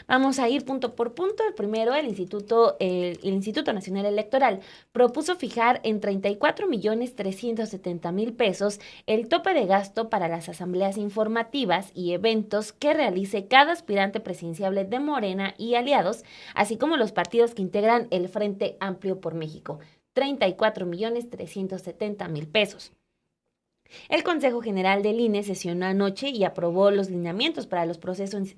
Vamos a ir punto por punto. El primero, el Instituto Nacional Electoral propuso fijar en 34.370.000 pesos el tope de gasto para las asambleas informativas y eventos que realice cada aspirante presidenciable de Morena y aliados, así como los partidos que integran el Frente Amplio por México. 34.370.000 pesos. El Consejo General del INE sesionó anoche y aprobó los lineamientos para los procesos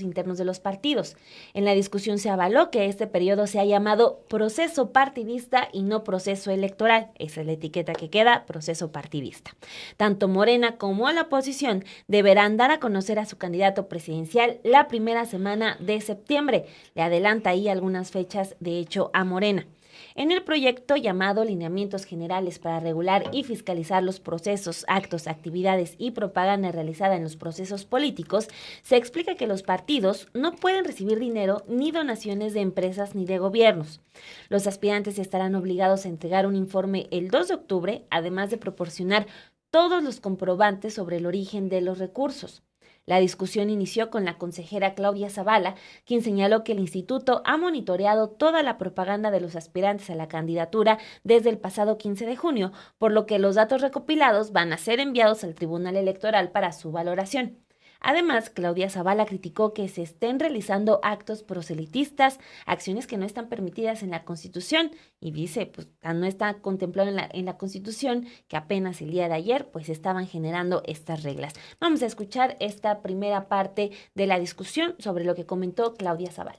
internos de los partidos. En la discusión se avaló que este periodo se ha llamado proceso partidista y no proceso electoral. Esa es la etiqueta que queda, proceso partidista. Tanto Morena como la oposición deberán dar a conocer a su candidato presidencial la primera semana de septiembre. Le adelanta ahí algunas fechas, de hecho, a Morena. En el proyecto llamado Lineamientos Generales para regular y fiscalizar los procesos, actos, actividades y propaganda realizada en los procesos políticos, se explica que los partidos no pueden recibir dinero ni donaciones de empresas ni de gobiernos. Los aspirantes estarán obligados a entregar un informe el 2 de octubre, además de proporcionar todos los comprobantes sobre el origen de los recursos. La discusión inició con la consejera Claudia Zavala, quien señaló que el instituto ha monitoreado toda la propaganda de los aspirantes a la candidatura desde el pasado 15 de junio, por lo que los datos recopilados van a ser enviados al Tribunal Electoral para su valoración. Además, Claudia Zavala criticó que se estén realizando actos proselitistas, acciones que no están permitidas en la Constitución, y dice, pues no está contemplado en la Constitución, que apenas el día de ayer pues estaban generando estas reglas. Vamos a escuchar esta primera parte de la discusión sobre lo que comentó Claudia Zavala.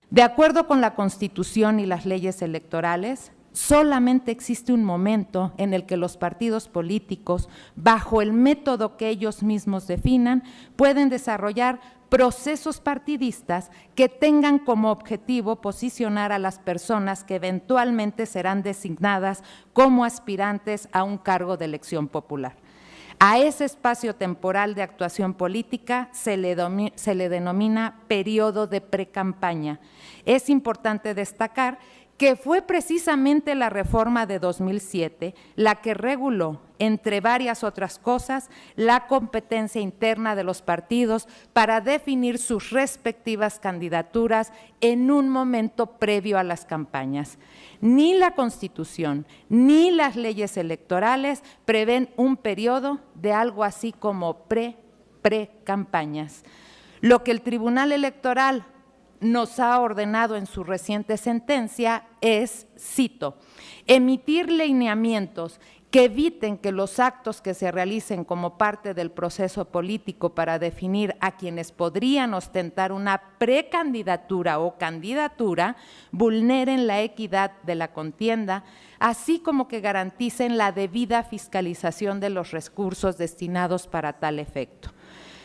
De acuerdo con la Constitución y las leyes electorales, solamente existe un momento en el que los partidos políticos, bajo el método que ellos mismos definan, pueden desarrollar procesos partidistas que tengan como objetivo posicionar a las personas que eventualmente serán designadas como aspirantes a un cargo de elección popular. A ese espacio temporal de actuación política se le denomina periodo de precampaña. Es importante destacar que fue precisamente la reforma de 2007 la que reguló, entre varias otras cosas, la competencia interna de los partidos para definir sus respectivas candidaturas en un momento previo a las campañas. Ni la Constitución ni las leyes electorales prevén un periodo de algo así como pre-campañas. Lo que el Tribunal Electoral nos ha ordenado en su reciente sentencia es, cito, emitir lineamientos que eviten que los actos que se realicen como parte del proceso político para definir a quienes podrían ostentar una precandidatura o candidatura vulneren la equidad de la contienda, así como que garanticen la debida fiscalización de los recursos destinados para tal efecto.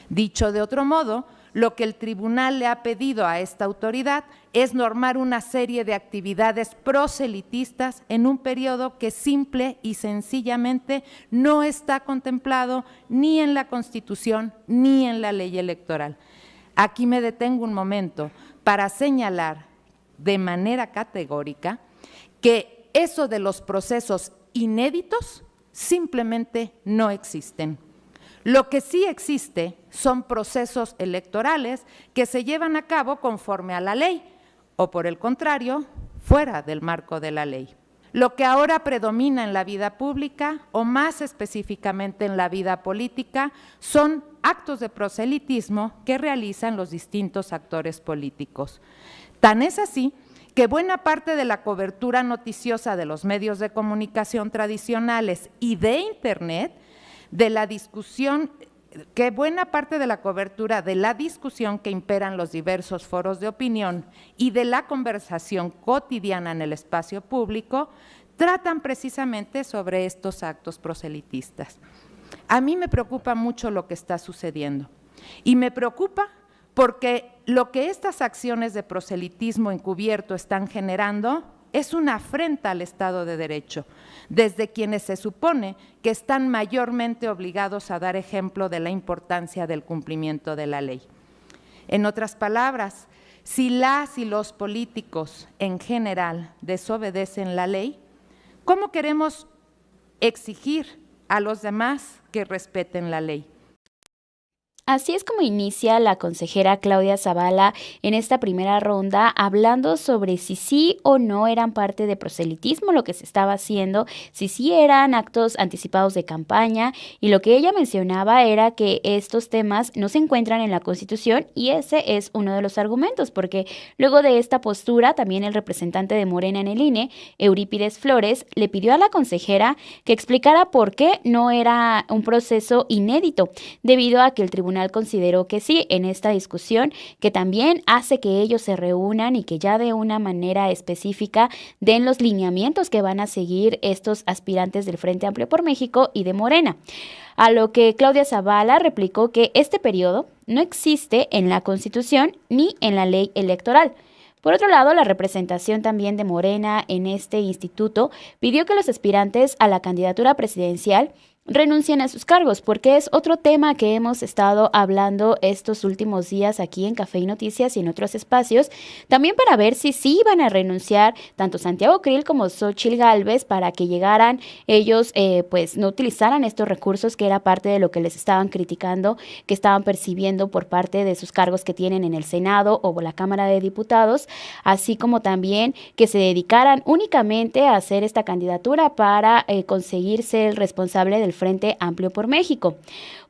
Dicho de otro modo, lo que el tribunal le ha pedido a esta autoridad es normar una serie de actividades proselitistas en un periodo que simple y sencillamente no está contemplado ni en la Constitución ni en la ley electoral. Aquí me detengo un momento para señalar de manera categórica que eso de los procesos inéditos simplemente no existen. Lo que sí existe son procesos electorales que se llevan a cabo conforme a la ley o, por el contrario, fuera del marco de la ley. Lo que ahora predomina en la vida pública o más específicamente en la vida política son actos de proselitismo que realizan los distintos actores políticos. Tan es así que buena parte de la cobertura noticiosa de los medios de comunicación tradicionales y de Internet de la discusión, que buena parte de la cobertura de la discusión que imperan los diversos foros de opinión y de la conversación cotidiana en el espacio público tratan precisamente sobre estos actos proselitistas. A mí me preocupa mucho lo que está sucediendo y me preocupa porque lo que estas acciones de proselitismo encubierto están generando es una afrenta al Estado de Derecho, desde quienes se supone que están mayormente obligados a dar ejemplo de la importancia del cumplimiento de la ley. En otras palabras, si las y los políticos en general desobedecen la ley, ¿cómo queremos exigir a los demás que respeten la ley? Así es como inicia la consejera Claudia Zavala en esta primera ronda, hablando sobre si sí o no eran parte de proselitismo lo que se estaba haciendo, si sí eran actos anticipados de campaña, y lo que ella mencionaba era que estos temas no se encuentran en la Constitución, y ese es uno de los argumentos, porque luego de esta postura, también el representante de Morena en el INE, Eurípides Flores, le pidió a la consejera que explicara por qué no era un proceso inédito, debido a que el tribunal consideró que sí en esta discusión, que también hace que ellos se reúnan y que ya de una manera específica den los lineamientos que van a seguir estos aspirantes del Frente Amplio por México y de Morena. A lo que Claudia Zavala replicó que este periodo no existe en la Constitución ni en la ley electoral. Por otro lado, la representación también de Morena en este instituto pidió que los aspirantes a la candidatura presidencial renuncien a sus cargos, porque es otro tema que hemos estado hablando estos últimos días aquí en Café y Noticias y en otros espacios, también para ver si sí iban a renunciar tanto Santiago Krill como Xóchitl Gálvez para que llegaran ellos, pues no utilizaran estos recursos, que era parte de lo que les estaban criticando, que estaban percibiendo por parte de sus cargos que tienen en el Senado o la Cámara de Diputados, así como también que se dedicaran únicamente a hacer esta candidatura para conseguir ser el responsable del Frente Amplio por México.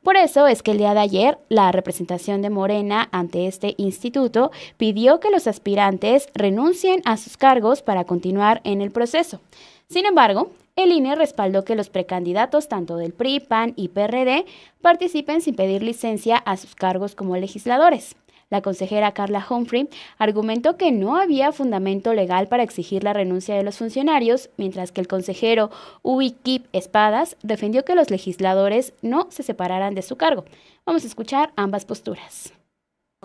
Por eso es que el día de ayer la representación de Morena ante este instituto pidió que los aspirantes renuncien a sus cargos para continuar en el proceso. Sin embargo, el INE respaldó que los precandidatos tanto del PRI, PAN y PRD participen sin pedir licencia a sus cargos como legisladores. La consejera Carla Humphrey argumentó que no había fundamento legal para exigir la renuncia de los funcionarios, mientras que el consejero Uy-Kip Espadas defendió que los legisladores no se separaran de su cargo. Vamos a escuchar ambas posturas.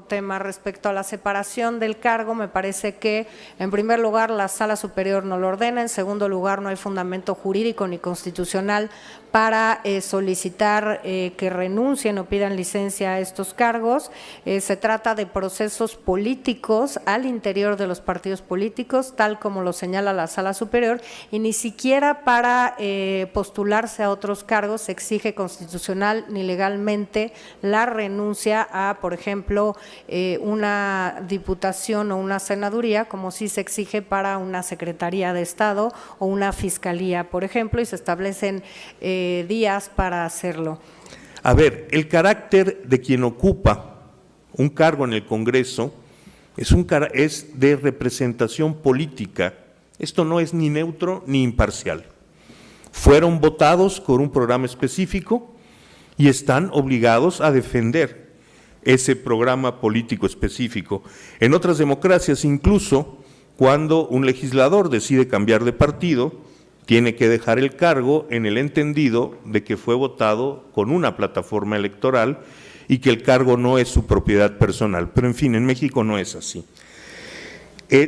Tema respecto a la separación del cargo, me parece que en primer lugar la Sala Superior no lo ordena, en segundo lugar no hay fundamento jurídico ni constitucional para solicitar que renuncien o pidan licencia a estos cargos. Se trata de procesos políticos al interior de los partidos políticos, tal como lo señala la Sala Superior, y ni siquiera para postularse a otros cargos se exige constitucional ni legalmente la renuncia a, por ejemplo, una diputación o una senaduría, como sí se exige para una secretaría de Estado o una fiscalía, por ejemplo, y se establecen días para hacerlo. A ver, el carácter de quien ocupa un cargo en el Congreso es de representación política. Esto no es ni neutro ni imparcial. Fueron votados con un programa específico y están obligados a defender ese programa político específico. En otras democracias, incluso cuando un legislador decide cambiar de partido, tiene que dejar el cargo en el entendido de que fue votado con una plataforma electoral y que el cargo no es su propiedad personal. Pero en fin, en México no es así.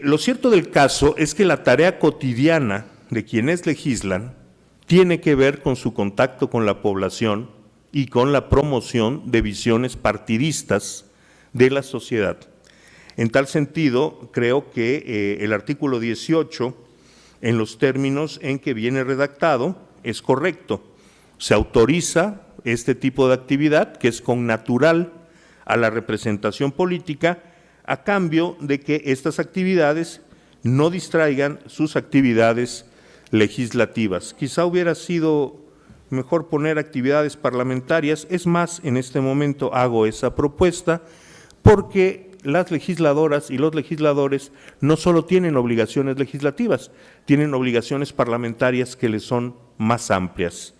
Lo cierto del caso es que la tarea cotidiana de quienes legislan tiene que ver con su contacto con la población y con la promoción de visiones partidistas de la sociedad. En tal sentido, creo que el artículo 18, en los términos en que viene redactado, es correcto. Se autoriza este tipo de actividad, que es connatural a la representación política, a cambio de que estas actividades no distraigan sus actividades legislativas. Quizá hubiera sido mejor poner actividades parlamentarias, es más, en este momento hago esa propuesta, porque las legisladoras y los legisladores no solo tienen obligaciones legislativas, tienen obligaciones parlamentarias que les son más amplias.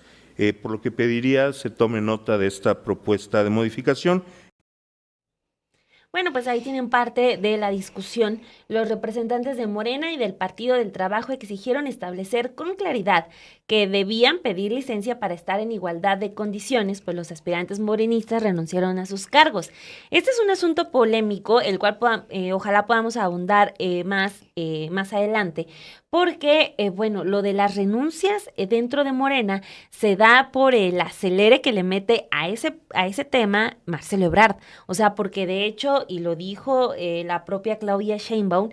Por lo que pediría se tome nota de esta propuesta de modificación. Bueno, pues ahí tienen parte de la discusión. Los representantes de Morena y del Partido del Trabajo exigieron establecer con claridad que debían pedir licencia para estar en igualdad de condiciones, pues los aspirantes morenistas renunciaron a sus cargos. Este es un asunto polémico, el cual ojalá podamos abundar más adelante, porque, bueno, lo de las renuncias dentro de Morena se da por el acelere que le mete a ese tema Marcelo Ebrard. O sea, porque de hecho, y lo dijo la propia Claudia Sheinbaum,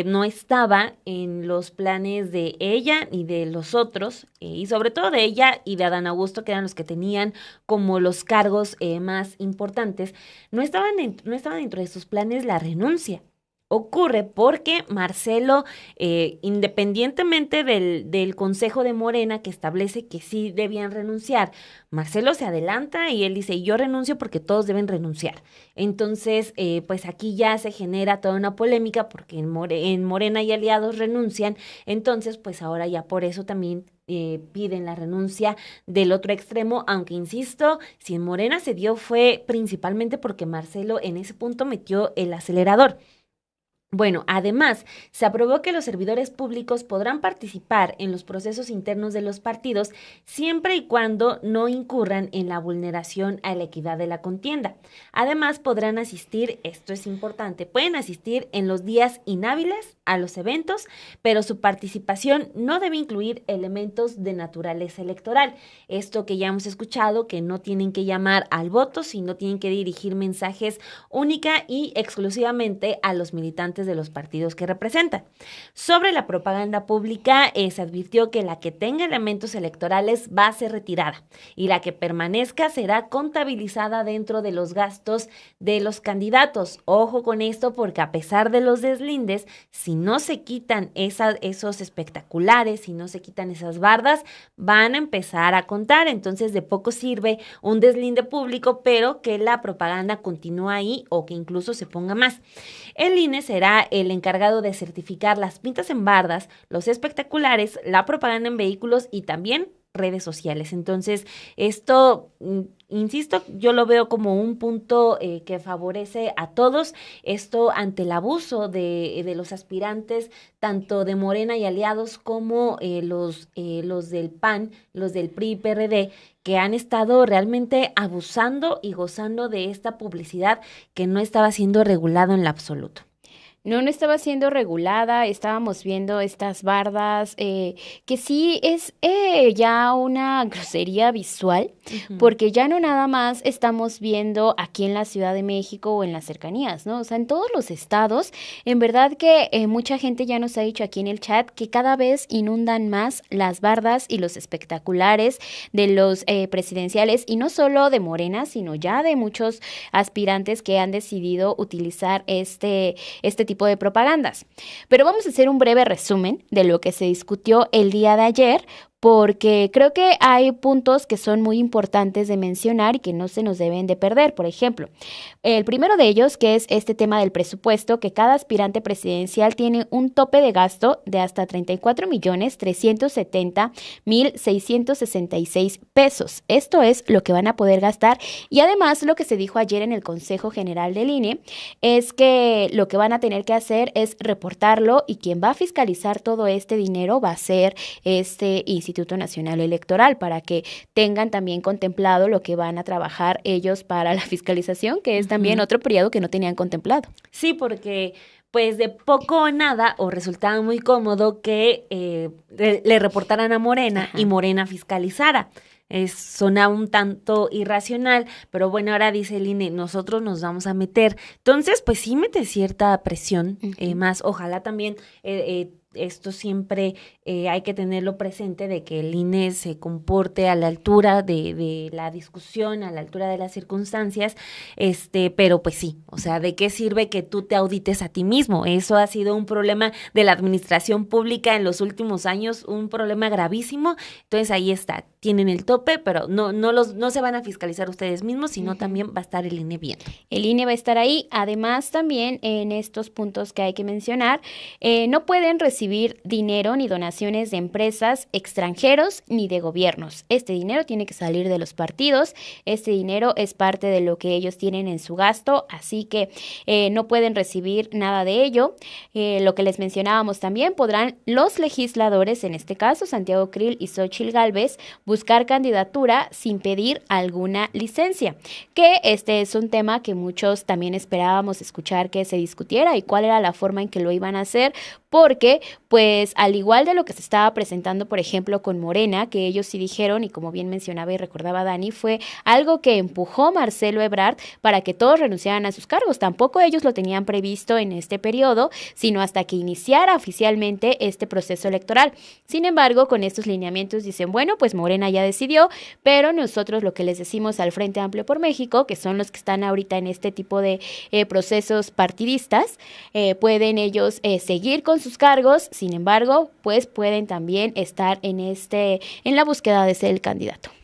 no estaba en los planes de ella ni de los otros, y sobre todo de ella y de Adán Augusto, que eran los que tenían como los cargos más importantes, no estaban dentro de sus planes la renuncia. Ocurre porque Marcelo, independientemente del Consejo de Morena que establece que sí debían renunciar, Marcelo se adelanta y él dice, yo renuncio porque todos deben renunciar. Entonces, pues aquí ya se genera toda una polémica porque en Morena y aliados renuncian, entonces pues ahora ya por eso también piden la renuncia del otro extremo, aunque insisto, si en Morena se dio fue principalmente porque Marcelo en ese punto metió el acelerador. Bueno, además, se aprobó que los servidores públicos podrán participar en los procesos internos de los partidos siempre y cuando no incurran en la vulneración a la equidad de la contienda. Además, podrán asistir, esto es importante, pueden asistir en los días inhábiles a los eventos, pero su participación no debe incluir elementos de naturaleza electoral. Esto que ya hemos escuchado, que no tienen que llamar al voto, sino tienen que dirigir mensajes única y exclusivamente a los militantes de los partidos que representan. Sobre la propaganda pública, se advirtió que la que tenga elementos electorales va a ser retirada y la que permanezca será contabilizada dentro de los gastos de los candidatos. Ojo con esto porque a pesar de los deslindes, si no se quitan esos espectaculares, si no se quitan esas bardas, van a empezar a contar. Entonces de poco sirve un deslinde público, pero que la propaganda continúe ahí o que incluso se ponga más. El INE será el encargado de certificar las pintas en bardas, los espectaculares, la propaganda en vehículos y también redes sociales. Entonces, esto, insisto, yo lo veo como un punto que favorece a todos. Esto ante el abuso de los aspirantes, tanto de Morena y aliados como los del PAN, los del PRI y PRD, que han estado realmente abusando y gozando de esta publicidad que no estaba siendo regulado en lo absoluto. No estaba siendo regulada, estábamos viendo estas bardas, que sí es ya una grosería visual, porque ya no nada más estamos viendo aquí en la Ciudad de México o en las cercanías, ¿no? O sea, en todos los estados, en verdad que mucha gente ya nos ha dicho aquí en el chat que cada vez inundan más las bardas y los espectaculares de los presidenciales, y no solo de Morena, sino ya de muchos aspirantes que han decidido utilizar este tipo de propagandas. Pero vamos a hacer un breve resumen de lo que se discutió el día de ayer, porque creo que hay puntos que son muy importantes de mencionar y que no se nos deben de perder. Por ejemplo, el primero de ellos, que es este tema del presupuesto, que cada aspirante presidencial tiene un tope de gasto de hasta 34,370,666 pesos. Esto es lo que van a poder gastar, y además lo que se dijo ayer en el Consejo General del INE es que lo que van a tener que hacer es reportarlo, y quien va a fiscalizar todo este dinero va a ser este Instituto Nacional Electoral, para que tengan también contemplado lo que van a trabajar ellos para la fiscalización, que es también otro periodo que no tenían contemplado. Sí, porque pues de poco o nada, o resultaba muy cómodo que le reportaran a Morena y Morena fiscalizara. Sonaba un tanto irracional, pero bueno, ahora dice el INE, nosotros nos vamos a meter. Entonces, pues sí mete cierta presión, más ojalá también esto siempre hay que tenerlo presente, de que el INE se comporte a la altura de la discusión, a la altura de las circunstancias, pero pues sí, o sea, ¿de qué sirve que tú te audites a ti mismo? Eso ha sido un problema de la administración pública en los últimos años, un problema gravísimo. Entonces ahí está, tienen el tope, pero no se van a fiscalizar ustedes mismos, sino también va a estar el INE viendo. El INE va a estar ahí. Además, también en estos puntos que hay que mencionar, no pueden recibir dinero ni donaciones de empresas, extranjeros ni de gobiernos. Este dinero tiene que salir de los partidos. Este dinero es parte de lo que ellos tienen en su gasto, así que no pueden recibir nada de ello. Lo que les mencionábamos también, podrán los legisladores, en este caso Santiago Krill y Xóchitl Gálvez, buscar candidatura sin pedir alguna licencia, que este es un tema que muchos también esperábamos escuchar que se discutiera y cuál era la forma en que lo iban a hacer, porque pues al igual de lo que se estaba presentando, por ejemplo, con Morena, que ellos sí dijeron, y como bien mencionaba y recordaba Dani, fue algo que empujó Marcelo Ebrard para que todos renunciaran a sus cargos. Tampoco ellos lo tenían previsto en este periodo, sino hasta que iniciara oficialmente este proceso electoral. Sin embargo, con estos lineamientos dicen, bueno, pues Morena ya decidió, pero nosotros lo que les decimos al Frente Amplio por México, que son los que están ahorita en este tipo de procesos partidistas, pueden ellos seguir con sus cargos, sin embargo, pues pueden también estar en la búsqueda de ser el candidato.